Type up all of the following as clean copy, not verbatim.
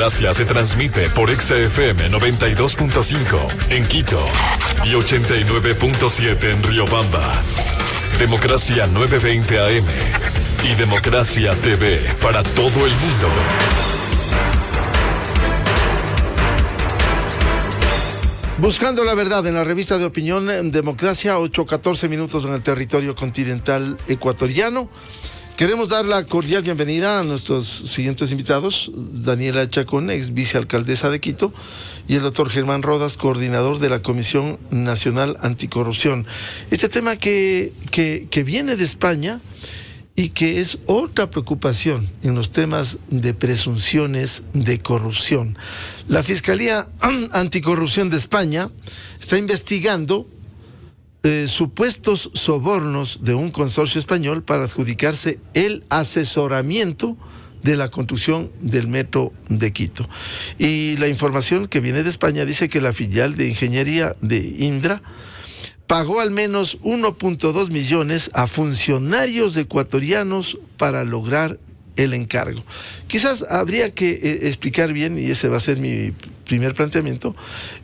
Democracia se transmite por XFM 92.5 en Quito y 89.7 en Riobamba. Democracia 920 AM y Democracia TV para todo el mundo. Buscando la verdad en la revista de opinión Democracia, 8:14 minutos en el territorio continental ecuatoriano. Queremos dar la cordial bienvenida a nuestros siguientes invitados: Daniela Chacón, ex vicealcaldesa de Quito, y el doctor Germán Rodas, coordinador de la Comisión Nacional Anticorrupción. Este tema que viene de España y que es otra preocupación en los temas de presunciones de corrupción. La Fiscalía Anticorrupción de España está investigando supuestos sobornos de un consorcio español para adjudicarse el asesoramiento de la construcción del metro de Quito. Y la información que viene de España dice que la filial de ingeniería de Indra pagó al menos 1.2 millones a funcionarios ecuatorianos para lograr el encargo. Quizás habría que explicar bien, y ese va a ser mi primer planteamiento.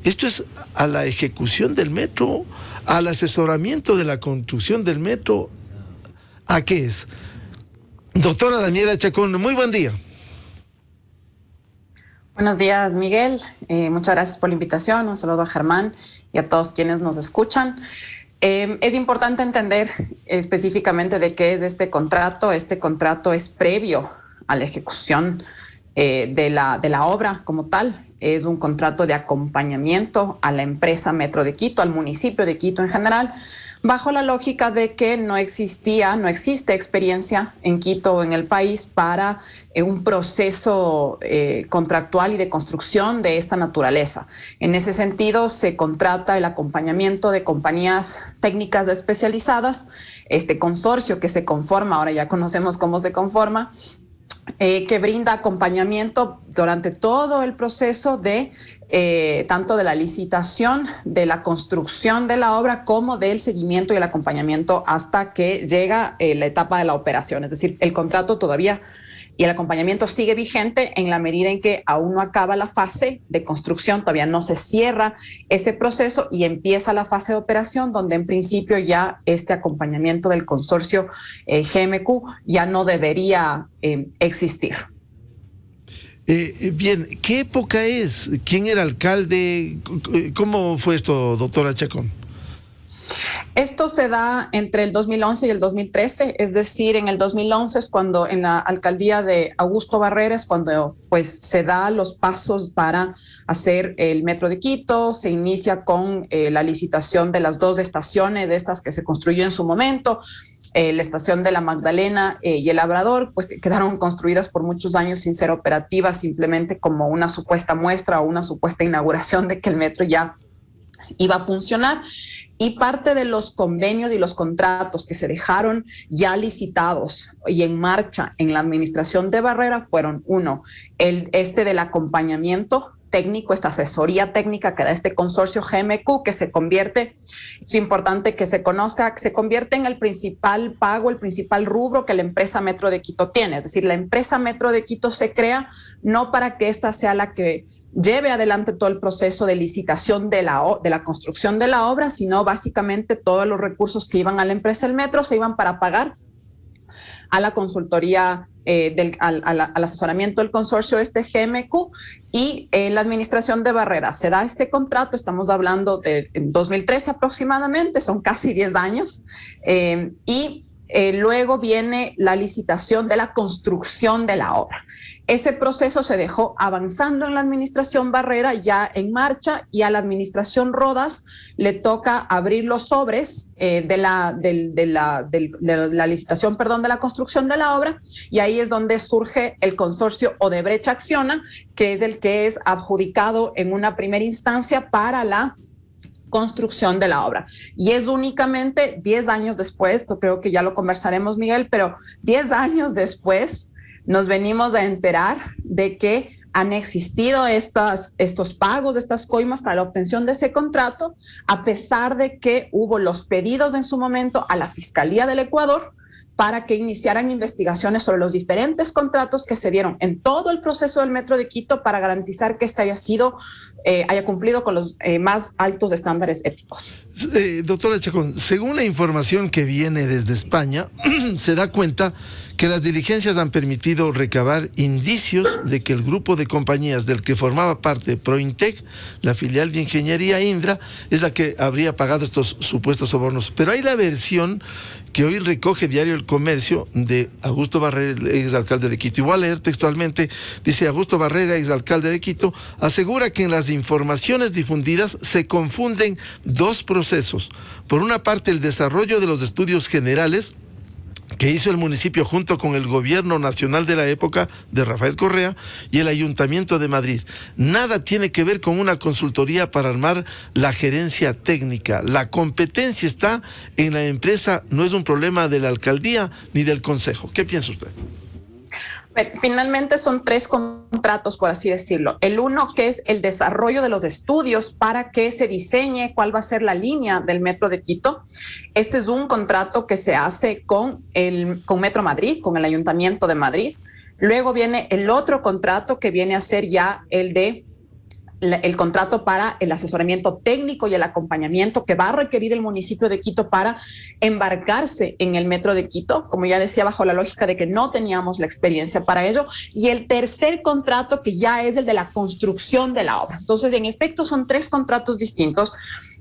Esto es a la ejecución del metro, al asesoramiento de la construcción del metro. ¿A qué es? Doctora Daniela Chacón, muy buen día. Buenos días, Miguel. Muchas gracias por la invitación. Un saludo a Germán y a todos quienes nos escuchan. Es importante entender específicamente de qué es este contrato. Este contrato es previo a la ejecución de la obra como tal. Es un contrato de acompañamiento a la empresa Metro de Quito, al municipio de Quito en general, bajo la lógica de que no existe experiencia en Quito o en el país para un proceso contractual y de construcción de esta naturaleza. En ese sentido, se contrata el acompañamiento de compañías técnicas especializadas, este consorcio que se conforma, ahora ya conocemos cómo se conforma, que brinda acompañamiento durante todo el proceso de tanto de la licitación, de la construcción de la obra, como del seguimiento y el acompañamiento hasta que llega la etapa de la operación. Es decir, el contrato todavía y el acompañamiento sigue vigente en la medida en que aún no acaba la fase de construcción, todavía no se cierra ese proceso y empieza la fase de operación, donde en principio ya este acompañamiento del consorcio GMQ ya no debería existir. Bien, ¿qué época es? ¿Quién era alcalde? ¿Cómo fue esto, doctora Chacón? Esto se da entre el 2011 y el 2013, es decir, en el 2011 es cuando en la alcaldía de Augusto Barrera cuando pues se da los pasos para hacer el metro de Quito, se inicia con la licitación de las dos estaciones de estas que se construyó en su momento. La estación de la Magdalena y el Labrador, pues que quedaron construidas por muchos años sin ser operativas, simplemente como una supuesta muestra o una supuesta inauguración de que el metro ya iba a funcionar. Y parte de los convenios y los contratos que se dejaron ya licitados y en marcha en la administración de Barrera fueron, uno, del acompañamiento técnico, esta asesoría técnica que da este consorcio GMQ, que se convierte, es importante que se conozca, que se convierte en el principal pago, el principal rubro que la empresa Metro de Quito tiene. Es decir, la empresa Metro de Quito se crea no para que esta sea la que lleve adelante todo el proceso de licitación de la construcción de la obra, sino básicamente todos los recursos que iban a la empresa del metro se iban para pagar a la consultoría, al asesoramiento del consorcio GMQ y la administración de Barrera. Se da este contrato, estamos hablando de 2013 aproximadamente, son casi 10 años, luego viene la licitación de la construcción de la obra. Ese proceso se dejó avanzando en la administración Barrera, ya en marcha, y a la administración Rodas le toca abrir los sobres de la licitación, de la construcción de la obra, y ahí es donde surge el consorcio Odebrecht Acciona, que es el que es adjudicado en una primera instancia para la construcción de la obra. Y es únicamente 10 años después, esto creo que ya lo conversaremos, Miguel, pero 10 años después nos venimos a enterar de que han existido estos pagos, estas coimas para la obtención de ese contrato, a pesar de que hubo los pedidos en su momento a la Fiscalía del Ecuador para que iniciaran investigaciones sobre los diferentes contratos que se dieron en todo el proceso del Metro de Quito para garantizar que este haya cumplido con los más altos estándares éticos. Doctora Chacón, según la información que viene desde España, se da cuenta que las diligencias han permitido recabar indicios de que el grupo de compañías del que formaba parte Prointec, la filial de ingeniería Indra, es la que habría pagado estos supuestos sobornos. Pero hay la versión que hoy recoge Diario El Comercio de Augusto Barrera, exalcalde de Quito. Y voy a leer textualmente, dice: Augusto Barrera, exalcalde de Quito, asegura que en las informaciones difundidas se confunden dos procesos. Por una parte, el desarrollo de los estudios generales que hizo el municipio junto con el gobierno nacional de la época de Rafael Correa y el Ayuntamiento de Madrid. Nada tiene que ver con una consultoría para armar la gerencia técnica. La competencia está en la empresa, no es un problema de la alcaldía ni del consejo. ¿Qué piensa usted? Finalmente son 3 contratos, por así decirlo. El uno, que es el desarrollo de los estudios para que se diseñe cuál va a ser la línea del Metro de Quito. Este es un contrato que se hace con Metro Madrid, con el Ayuntamiento de Madrid. Luego viene el otro contrato que viene a ser ya el contrato para el asesoramiento técnico y el acompañamiento que va a requerir el municipio de Quito para embarcarse en el Metro de Quito, como ya decía, bajo la lógica de que no teníamos la experiencia para ello. Y el tercer contrato, que ya es el de la construcción de la obra. Entonces, en efecto, son 3 contratos distintos.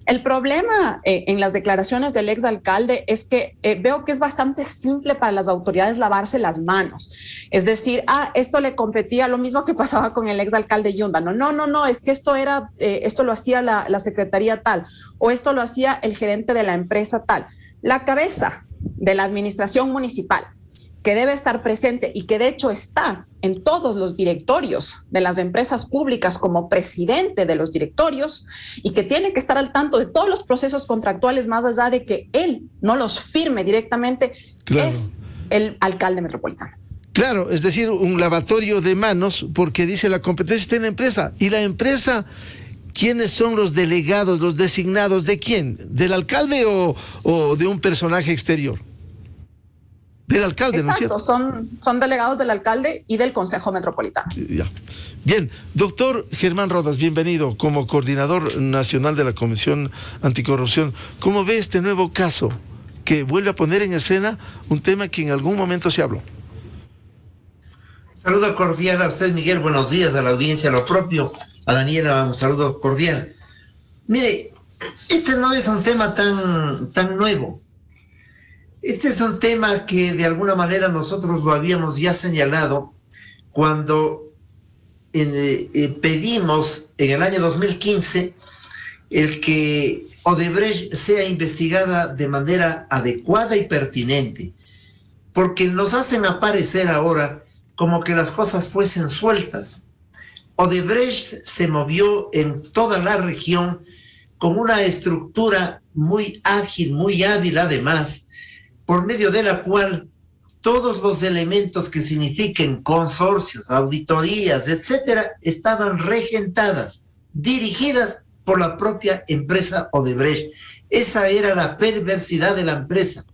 El problema en las declaraciones del exalcalde es que veo que es bastante simple para las autoridades lavarse las manos. Es decir, esto le competía, lo mismo que pasaba con el exalcalde Yunda. No, es que esto lo hacía la secretaría tal, o esto lo hacía el gerente de la empresa tal. La cabeza de la administración municipal, que debe estar presente y que de hecho está en todos los directorios de las empresas públicas como presidente de los directorios, y que tiene que estar al tanto de todos los procesos contractuales más allá de que él no los firme directamente, claro, es el alcalde metropolitano. Claro, es decir, un lavatorio de manos, porque dice la competencia está en la empresa. ¿Y la empresa, quiénes son los delegados, los designados? ¿De quién? ¿Del alcalde o de un personaje exterior? Del alcalde, exacto, ¿no es cierto? Son delegados del alcalde y del Consejo Metropolitano. Ya. Bien, doctor Germán Rodas, bienvenido como coordinador nacional de la Comisión Anticorrupción. ¿Cómo ve este nuevo caso que vuelve a poner en escena un tema que en algún momento se habló? Saludo cordial a usted, Miguel. Buenos días a la audiencia, a lo propio. A Daniela, un saludo cordial. Mire, este no es un tema tan nuevo. Este es un tema que de alguna manera nosotros lo habíamos ya señalado cuando pedimos en el año 2015 el que Odebrecht sea investigada de manera adecuada y pertinente, porque nos hacen aparecer ahora como que las cosas fuesen sueltas. Odebrecht se movió en toda la región con una estructura muy ágil, muy hábil además, por medio de la cual todos los elementos que signifiquen consorcios, auditorías, etcétera, estaban regentadas, dirigidas por la propia empresa Odebrecht. Esa era la perversidad de la empresa,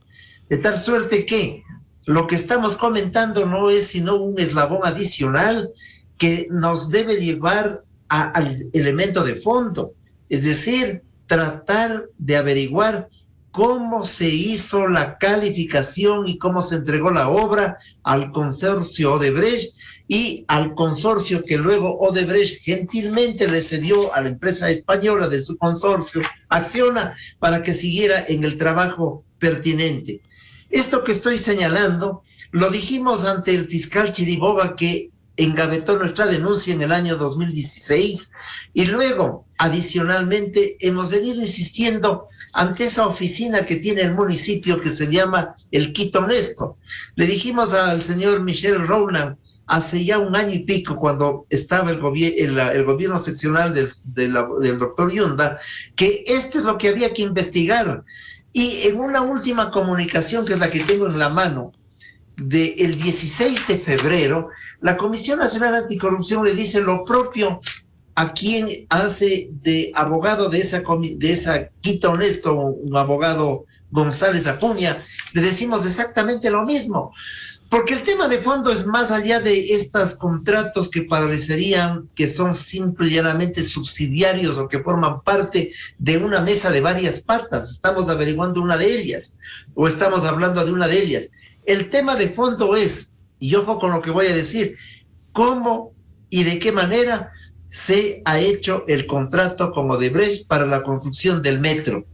de tal suerte que lo que estamos comentando no es sino un eslabón adicional que nos debe llevar al elemento de fondo, es decir, tratar de averiguar cómo se hizo la calificación y cómo se entregó la obra al consorcio Odebrecht y al consorcio que luego Odebrecht gentilmente le cedió a la empresa española de su consorcio, Acciona, para que siguiera en el trabajo pertinente. Esto que estoy señalando lo dijimos ante el fiscal Chiriboga, que engavetó nuestra denuncia en el año 2016, y luego, adicionalmente, hemos venido insistiendo ante esa oficina que tiene el municipio que se llama el Quito Honesto. Le dijimos al señor Michel Rowland hace ya 1 año y pico, cuando estaba el gobierno seccional del doctor Yunda, que esto es lo que había que investigar. Y en una última comunicación, que es la que tengo en la mano, del 16 de febrero, la Comisión Nacional Anticorrupción le dice lo propio a quien hace de abogado de esa Quito Honesto, un abogado González Acuña, le decimos exactamente lo mismo. Porque el tema de fondo es más allá de estos contratos que parecerían que son simple y llanamente subsidiarios o que forman parte de una mesa de varias patas. Estamos averiguando una de ellas o estamos hablando de una de ellas. El tema de fondo es, y ojo con lo que voy a decir, cómo y de qué manera se ha hecho el contrato con Odebrecht para la construcción del metro.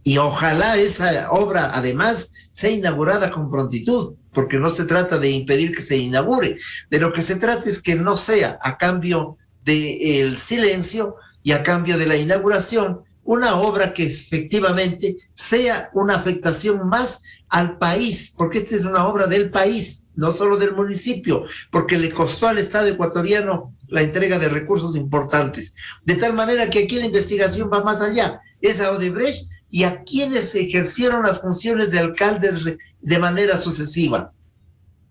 Y ojalá esa obra además sea inaugurada con prontitud, porque no se trata de impedir que se inaugure, de lo que se trata es que no sea a cambio del silencio y a cambio de la inauguración una obra que efectivamente sea una afectación más al país, porque esta es una obra del país, no solo del municipio, porque le costó al Estado ecuatoriano la entrega de recursos importantes, de tal manera que aquí la investigación va más allá, es a Odebrecht y a quienes ejercieron las funciones de alcaldes de manera sucesiva.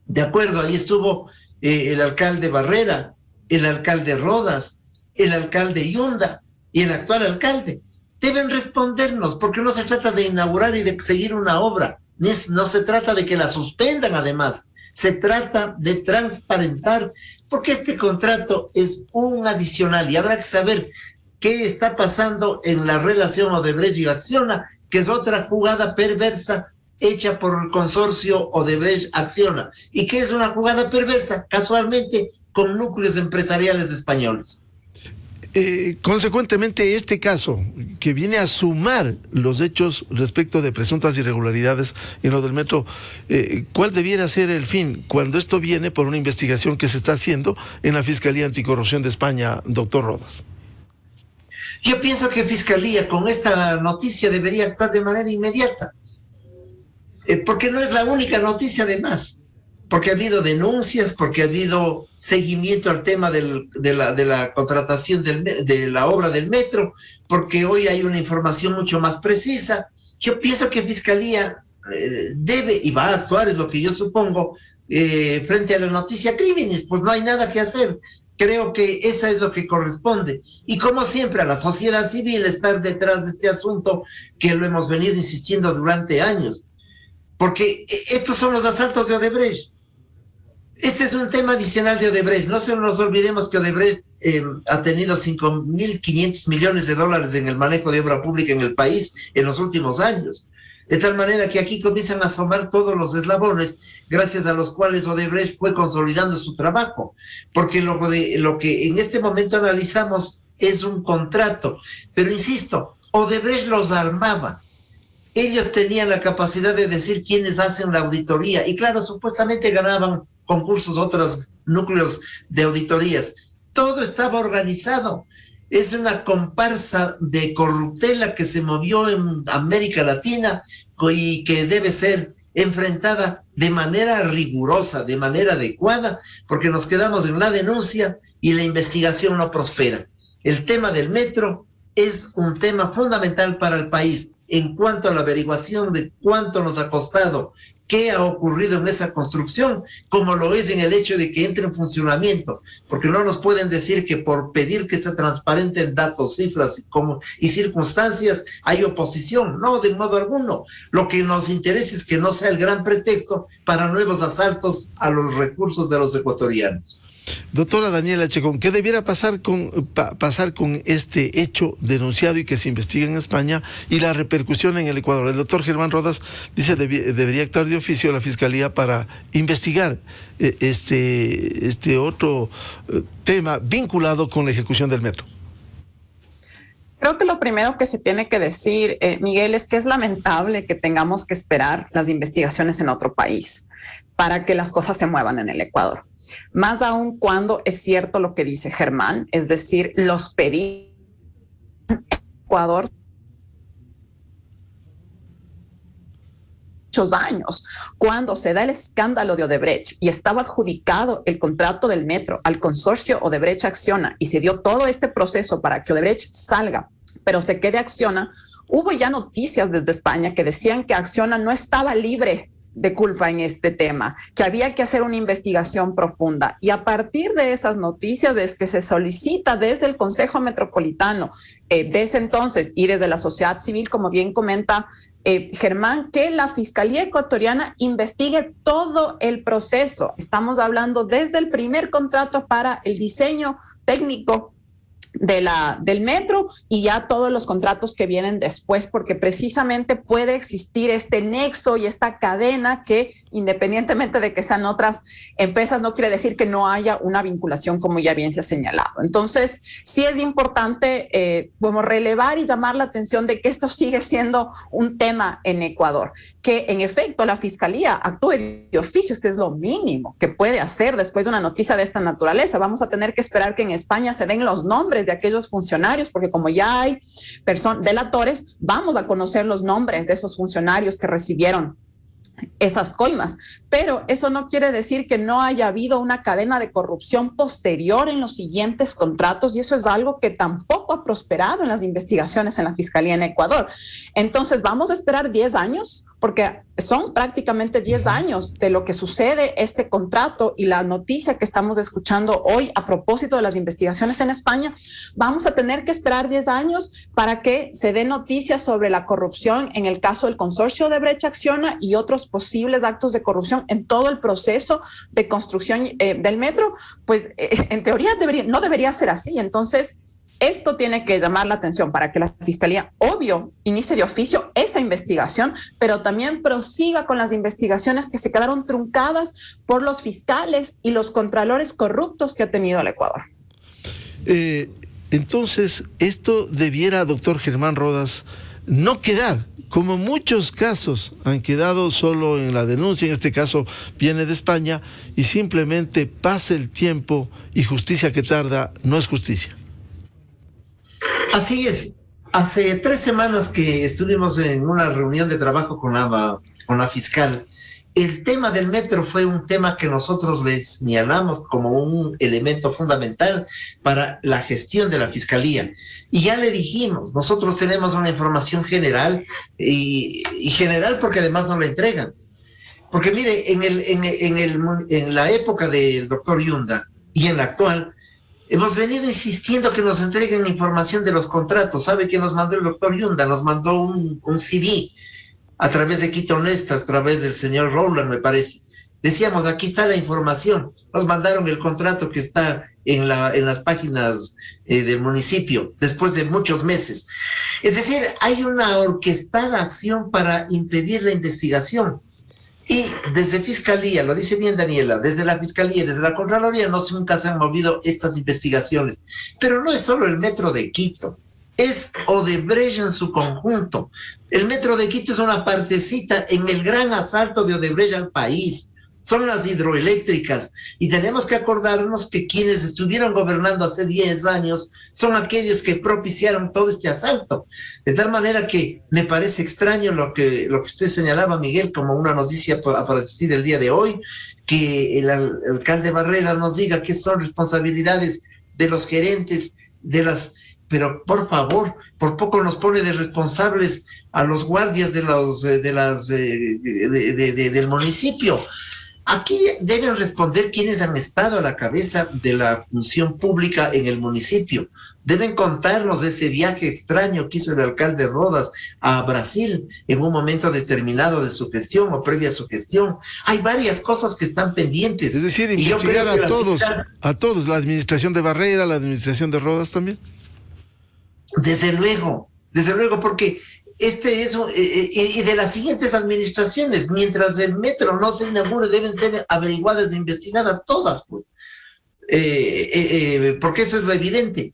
De acuerdo, ahí estuvo el alcalde Barrera, el alcalde Rodas, el alcalde Yunda y el actual alcalde. Deben respondernos, porque no se trata de inaugurar y de seguir una obra, no se trata de que la suspendan además, se trata de transparentar, porque este contrato es un adicional y habrá que saber qué está pasando en la relación Odebrecht y Acciona, que es otra jugada perversa hecha por el consorcio Odebrecht-Acciona, y que es una jugada perversa, casualmente, con núcleos empresariales españoles. Consecuentemente, este caso, que viene a sumar los hechos respecto de presuntas irregularidades en lo del metro, ¿cuál debiera ser el fin cuando esto viene por una investigación que se está haciendo en la Fiscalía Anticorrupción de España, doctor Rodas? Yo pienso que Fiscalía con esta noticia debería actuar de manera inmediata, porque no es la única noticia además, porque ha habido denuncias, porque ha habido seguimiento al tema de la contratación de la obra del metro, porque hoy hay una información mucho más precisa. Yo pienso que Fiscalía debe y va a actuar, es lo que yo supongo, frente a la noticia crímenes, pues no hay nada que hacer. Creo que esa es lo que corresponde. Y como siempre a la sociedad civil estar detrás de este asunto que lo hemos venido insistiendo durante años. Porque estos son los asaltos de Odebrecht. Este es un tema adicional de Odebrecht. No se nos olvidemos que Odebrecht ha tenido 5.500 millones de dólares en el manejo de obra pública en el país en los últimos años. De tal manera que aquí comienzan a asomar todos los eslabones gracias a los cuales Odebrecht fue consolidando su trabajo. Porque lo que en este momento analizamos es un contrato. Pero insisto, Odebrecht los armaba. Ellos tenían la capacidad de decir quiénes hacen la auditoría. Y claro, supuestamente ganaban concursos otros núcleos de auditorías. Todo estaba organizado. Es una comparsa de corruptela que se movió en América Latina y que debe ser enfrentada de manera rigurosa, de manera adecuada, porque nos quedamos en la denuncia y la investigación no prospera. El tema del metro es un tema fundamental para el país en cuanto a la averiguación de cuánto nos ha costado, qué ha ocurrido en esa construcción, como lo es en el hecho de que entre en funcionamiento, porque no nos pueden decir que por pedir que se transparenten datos, cifras y circunstancias hay oposición, no, de modo alguno. Lo que nos interesa es que no sea el gran pretexto para nuevos asaltos a los recursos de los ecuatorianos. Doctora Daniela Chacón, ¿qué debiera pasar con este hecho denunciado y que se investigue en España y la repercusión en el Ecuador? El doctor Germán Rodas dice debería actuar de oficio la Fiscalía para investigar este otro tema vinculado con la ejecución del metro. Creo que lo primero que se tiene que decir, Miguel, es que es lamentable que tengamos que esperar las investigaciones en otro país para que las cosas se muevan en el Ecuador. Más aún cuando es cierto lo que dice Germán, es decir, los pedidos en Ecuador muchos años, cuando se da el escándalo de Odebrecht y estaba adjudicado el contrato del metro al consorcio Odebrecht-Acciona y se dio todo este proceso para que Odebrecht salga, pero se quede Acciona, hubo ya noticias desde España que decían que Acciona no estaba libre de culpa en este tema, que había que hacer una investigación profunda. Y a partir de esas noticias es que se solicita desde el Consejo Metropolitano, desde entonces y desde la sociedad civil, como bien comenta Germán, que la Fiscalía ecuatoriana investigue todo el proceso. Estamos hablando desde el primer contrato para el diseño técnico del metro y ya todos los contratos que vienen después, porque precisamente puede existir este nexo y esta cadena que, independientemente de que sean otras empresas, no quiere decir que no haya una vinculación, como ya bien se ha señalado. Entonces, sí es importante como relevar y llamar la atención de que esto sigue siendo un tema en Ecuador, que en efecto la Fiscalía actúe de oficio, que es lo mínimo que puede hacer después de una noticia de esta naturaleza. Vamos a tener que esperar que en España se den los nombres de aquellos funcionarios, porque como ya hay delatores, vamos a conocer los nombres de esos funcionarios que recibieron esas coimas, pero eso no quiere decir que no haya habido una cadena de corrupción posterior en los siguientes contratos, y eso es algo que tampoco ha prosperado en las investigaciones en la Fiscalía en Ecuador. Entonces vamos a esperar 10 años, porque son prácticamente 10 años de lo que sucede este contrato y la noticia que estamos escuchando hoy a propósito de las investigaciones en España. Vamos a tener que esperar 10 años para que se dé noticias sobre la corrupción en el caso del consorcio Odebrecht Acciona y otros posibles actos de corrupción en todo el proceso de construcción del metro. Pues en teoría no debería ser así. Entonces, esto tiene que llamar la atención para que la Fiscalía, obvio, inicie de oficio esa investigación, pero también prosiga con las investigaciones que se quedaron truncadas por los fiscales y los contralores corruptos que ha tenido el Ecuador. Entonces, esto debiera, doctor Germán Rodas, no quedar, como muchos casos han quedado solo en la denuncia, en este caso viene de España, y simplemente pasa el tiempo y justicia que tarda no es justicia. Así es. Hace 3 semanas que estuvimos en una reunión de trabajo con la fiscal. El tema del metro fue un tema que nosotros le señalamos como un elemento fundamental para la gestión de la fiscalía. Y ya le dijimos, nosotros tenemos una información general y general porque además nos la entregan. Porque mire, en la época del doctor Yunda y en la actual, hemos venido insistiendo que nos entreguen información de los contratos. ¿Sabe qué nos mandó el doctor Yunda? Nos mandó un CD a través de Quito Honesta, a través del señor Rowland, me parece. Decíamos, aquí está la información. Nos mandaron el contrato que está en las páginas del municipio, después de muchos meses. Es decir, hay una orquestada acción para impedir la investigación. Y desde Fiscalía, lo dice bien Daniela, desde la Fiscalía, desde la Contraloría, nunca se han movido estas investigaciones. Pero no es solo el metro de Quito, es Odebrecht en su conjunto. El metro de Quito es una partecita en el gran asalto de Odebrecht al país. Son las hidroeléctricas, y tenemos que acordarnos que quienes estuvieron gobernando hace 10 años son aquellos que propiciaron todo este asalto. De tal manera que me parece extraño lo que usted señalaba, Miguel, como una noticia para decir el día de hoy, que el alcalde Barrera nos diga que son responsabilidades de los gerentes, pero por favor, por poco nos pone de responsables a los guardias del municipio. Aquí deben responder quienes han estado a la cabeza de la función pública en el municipio. Deben contarnos de ese viaje extraño que hizo el alcalde Rodas a Brasil en un momento determinado de su gestión o previa a su gestión. Hay varias cosas que están pendientes. Es decir, investigar a todos, la administración de Barrera, la administración de Rodas también. Desde luego, porque este es y de las siguientes administraciones, mientras el metro no se inaugure, deben ser averiguadas e investigadas todas, pues, porque eso es lo evidente.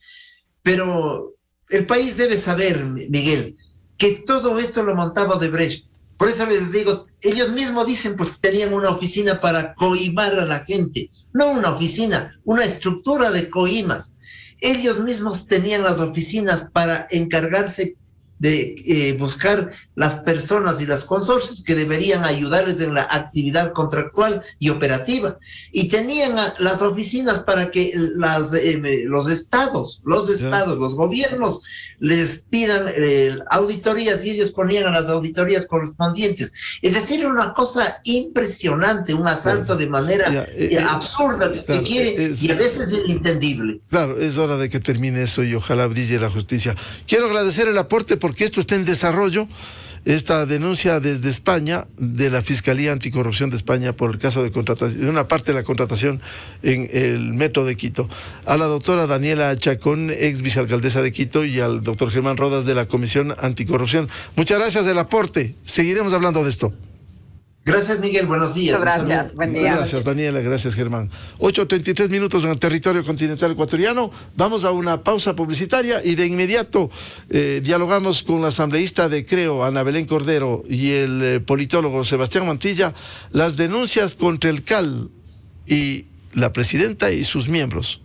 Pero el país debe saber, Miguel, que todo esto lo montaba Odebrecht. Por eso les digo, ellos mismos dicen pues que tenían una oficina para coimar a la gente, no una oficina, una estructura de coimas. Ellos mismos tenían las oficinas para encargarse de buscar las personas y los consorcios que deberían ayudarles en la actividad contractual y operativa. Y tenían las oficinas para que los estados, los gobiernos les pidan auditorías y ellos ponían a las auditorías correspondientes. Es decir, una cosa impresionante, un asalto de manera absurda, si se quiere, y a veces inentendible. Claro, es hora de que termine eso y ojalá brille la justicia. Quiero agradecer el aporte porque esto está en desarrollo. esta denuncia desde España, de la Fiscalía Anticorrupción de España, por el caso de contratación, de una parte de la contratación en el metro de Quito. A la doctora Daniela Chacón, ex vicealcaldesa de Quito, y al doctor Germán Rodas de la Comisión Anticorrupción. Muchas gracias del aporte. Seguiremos hablando de esto. Gracias, Miguel. Buenos días. Gracias. Buen día. Gracias, Daniela. Gracias, Germán. 8:33 minutos en el territorio continental ecuatoriano. Vamos a una pausa publicitaria y de inmediato dialogamos con la asambleísta de Creo, Ana Belén Cordero, y el politólogo Sebastián Mantilla, las denuncias contra el CAL y la presidenta y sus miembros.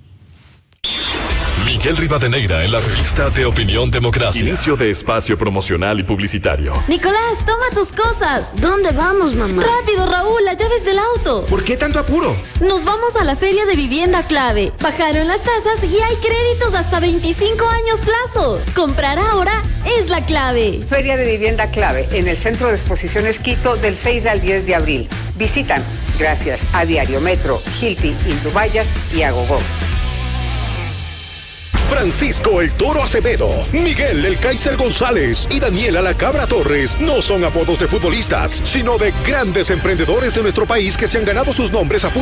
Miguel Rivadeneira en la revista de Opinión Democracia. Inicio de espacio promocional y publicitario. Nicolás, toma tus cosas. ¿Dónde vamos, mamá? Rápido, Raúl, las llaves del auto. ¿Por qué tanto apuro? Nos vamos a la Feria de Vivienda Clave. Bajaron las tasas y hay créditos hasta 25 años plazo. Comprar ahora es la clave. Feria de Vivienda Clave en el Centro de Exposiciones Quito del 6 al 10 de abril. Visítanos gracias a Diario Metro, Hilti, Indubayas y Agogó. Francisco el Toro Acevedo, Miguel el Kaiser González y Daniela la Cabra Torres no son apodos de futbolistas, sino de grandes emprendedores de nuestro país que se han ganado sus nombres a punta